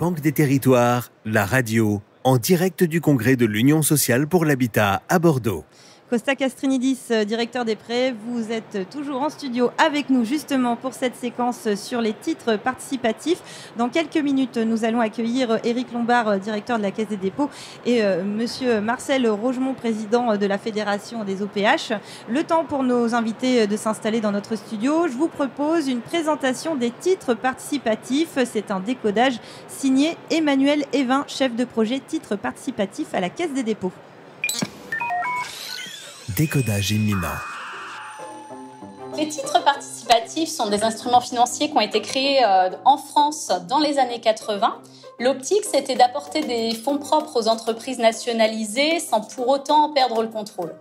Banque des Territoires, la radio, en direct du congrès de l'Union sociale pour l'habitat à Bordeaux. Costa Castrinidis, directeur des prêts, vous êtes toujours en studio avec nous justement pour cette séquence sur les titres participatifs. Dans quelques minutes, nous allons accueillir Éric Lombard, directeur de la Caisse des dépôts, et monsieur Marcel Rogemont, président de la Fédération des OPH. Le temps pour nos invités de s'installer dans notre studio. Je vous propose une présentation des titres participatifs. C'est un décodage signé Emmanuel Evin, chef de projet titres participatifs à la Caisse des dépôts. Décodage imminent. Les titres participatifs sont des instruments financiers qui ont été créés en France dans les années 80. L'optique, c'était d'apporter des fonds propres aux entreprises nationalisées sans pour autant perdre le contrôle.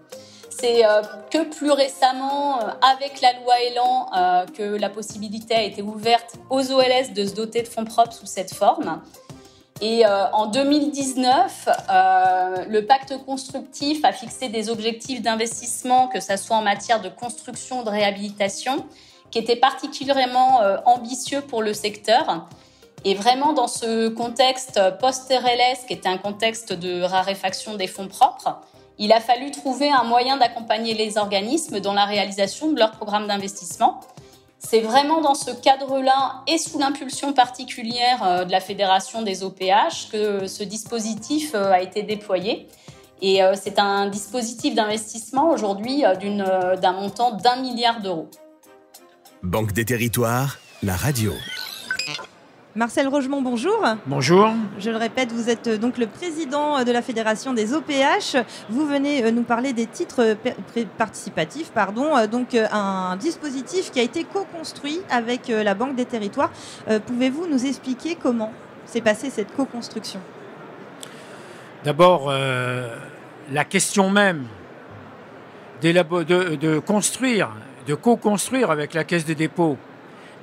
C'est que plus récemment, avec la loi Elan, que la possibilité a été ouverte aux OLS de se doter de fonds propres sous cette forme. Et en 2019, le pacte constructif a fixé des objectifs d'investissement, que ce soit en matière de construction, de réhabilitation, qui étaient particulièrement ambitieux pour le secteur. Et vraiment, dans ce contexte post-RLS, qui était un contexte de raréfaction des fonds propres, il a fallu trouver un moyen d'accompagner les organismes dans la réalisation de leur programme d'investissement. C'est vraiment dans ce cadre-là et sous l'impulsion particulière de la Fédération des OPH que ce dispositif a été déployé. Et c'est un dispositif d'investissement aujourd'hui d'un montant d'1 milliard d'euros. Banque des Territoires, la radio. Marcel Rogemont, bonjour. Bonjour. Je le répète, vous êtes donc le président de la Fédération des OPH. Vous venez nous parler des titres participatifs, donc un dispositif qui a été co-construit avec la Banque des Territoires. Pouvez-vous nous expliquer comment s'est passée cette co-construction ? D'abord, la question même de co-construire avec la Caisse des dépôts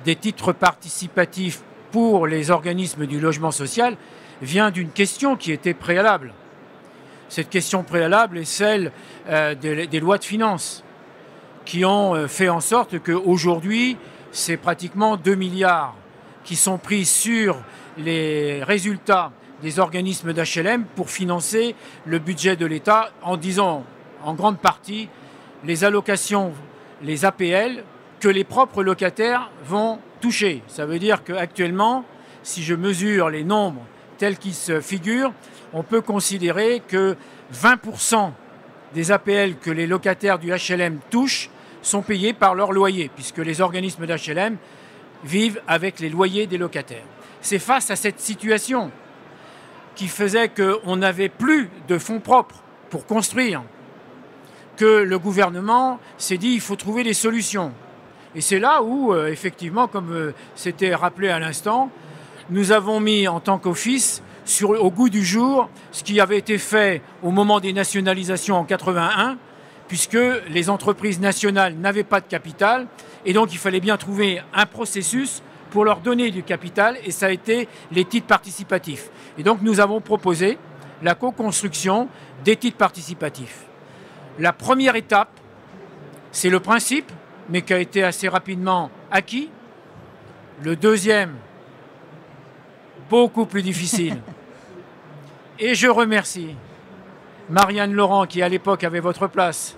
des titres participatifs pour les organismes du logement social vient d'une question qui était préalable. Cette question préalable est celle des lois de finances qui ont fait en sorte qu'aujourd'hui, c'est pratiquement 2 milliards qui sont pris sur les résultats des organismes d'HLM pour financer le budget de l'État en disant en grande partie les allocations, les APL, que les propres locataires vont toucher. Ça veut dire qu'actuellement, si je mesure les nombres tels qu'ils se figurent, on peut considérer que 20% des APL que les locataires du HLM touchent sont payés par leur loyer, puisque les organismes d'HLM vivent avec les loyers des locataires. C'est face à cette situation qui faisait qu'on n'avait plus de fonds propres pour construire que le gouvernement s'est dit il faut trouver des solutions. Et c'est là où, effectivement, comme c'était rappelé à l'instant, nous avons mis en tant qu'office au goût du jour ce qui avait été fait au moment des nationalisations en 81, puisque les entreprises nationales n'avaient pas de capital, et donc il fallait bien trouver un processus pour leur donner du capital, et ça a été les titres participatifs. Et donc nous avons proposé la co-construction des titres participatifs. La première étape, c'est le principe, mais qui a été assez rapidement acquis. Le deuxième, beaucoup plus difficile. Et je remercie Marianne Laurent, qui à l'époque avait votre place,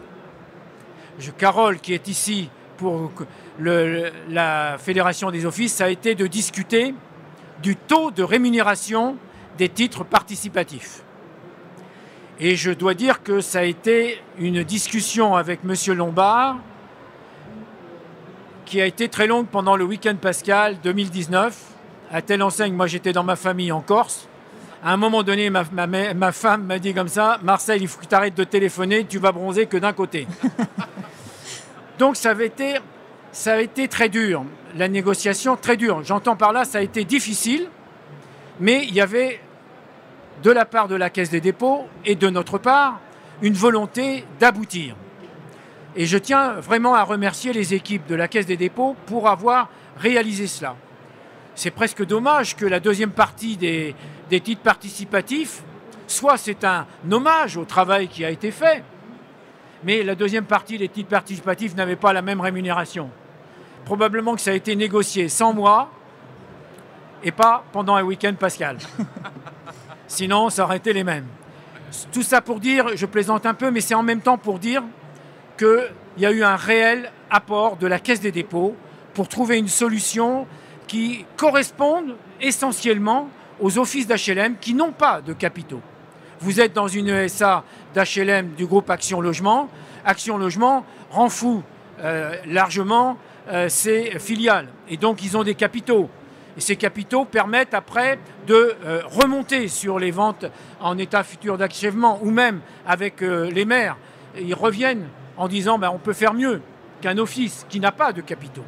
Carole, qui est ici pour la Fédération des offices, ça a été de discuter du taux de rémunération des titres participatifs. Et je dois dire que ça a été une discussion avec M. Lombard qui a été très longue pendant le week-end pascal 2019. À telle enseigne, moi j'étais dans ma famille en Corse. À un moment donné, ma femme m'a dit comme ça, Marcel, il faut que tu arrêtes de téléphoner, tu vas bronzer que d'un côté. Donc ça a été très dur, la négociation très dure. J'entends par là, ça a été difficile, mais il y avait de la part de la Caisse des dépôts et de notre part une volonté d'aboutir. Et je tiens vraiment à remercier les équipes de la Caisse des dépôts pour avoir réalisé cela. C'est presque dommage que la deuxième partie des titres participatifs, soit c'est un hommage au travail qui a été fait, mais la deuxième partie des titres participatifs n'avait pas la même rémunération. Probablement que ça a été négocié sans moi, et pas pendant un week-end pascal. Sinon, ça aurait été les mêmes. Tout ça pour dire, je plaisante un peu, mais c'est en même temps pour dire qu'il y a eu un réel apport de la Caisse des dépôts pour trouver une solution qui corresponde essentiellement aux offices d'HLM qui n'ont pas de capitaux. Vous êtes dans une ESA d'HLM du groupe Action Logement. Action Logement rend fou largement ses filiales. Et donc, ils ont des capitaux. Et ces capitaux permettent après de remonter sur les ventes en état futur d'achèvement ou même avec les maires. Ils reviennent en disant on peut faire mieux qu'un office qui n'a pas de capitaux.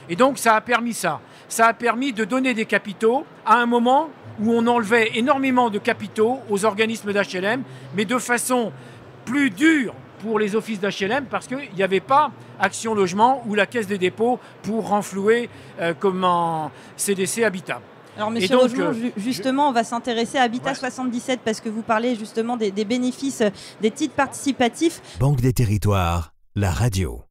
Et donc, ça a permis ça. Ça a permis de donner des capitaux à un moment où on enlevait énormément de capitaux aux organismes d'HLM, mais de façon plus dure pour les offices d'HLM parce qu'il n'y avait pas Action Logement ou la Caisse des dépôts pour renflouer comme en CDC Habitat. Alors, Monsieur Logement, justement, on va s'intéresser à Habitat 77 parce que vous parlez justement des bénéfices des titres participatifs. Banque des territoires, la radio.